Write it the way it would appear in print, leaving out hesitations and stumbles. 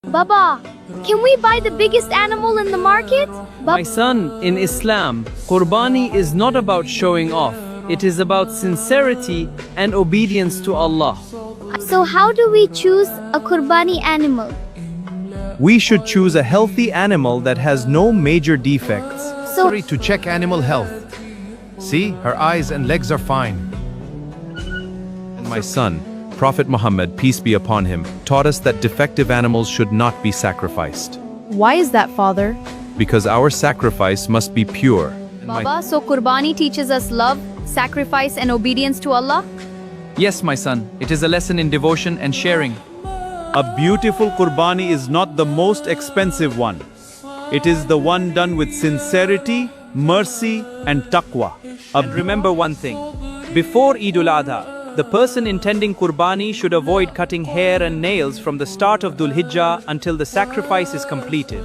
Baba, can we buy the biggest animal in the market? My son, in Islam, Qurbani is not about showing off. It is about sincerity and obedience to Allah. So how do we choose a Qurbani animal? We should choose a healthy animal that has no major defects. So, To check animal health. See, her eyes and legs are fine. And my son, Prophet Muhammad, peace be upon him, taught us that defective animals should not be sacrificed. Why is that, Father? Because our sacrifice must be pure. Baba, so Qurbani teaches us love, sacrifice and obedience to Allah? Yes, my son, it is a lesson in devotion and sharing. A beautiful Qurbani is not the most expensive one. It is the one done with sincerity, mercy and taqwa. And remember one thing, before Eid al-Adha, the person intending Qurbani should avoid cutting hair and nails from the start of Dhul Hijjah until the sacrifice is completed.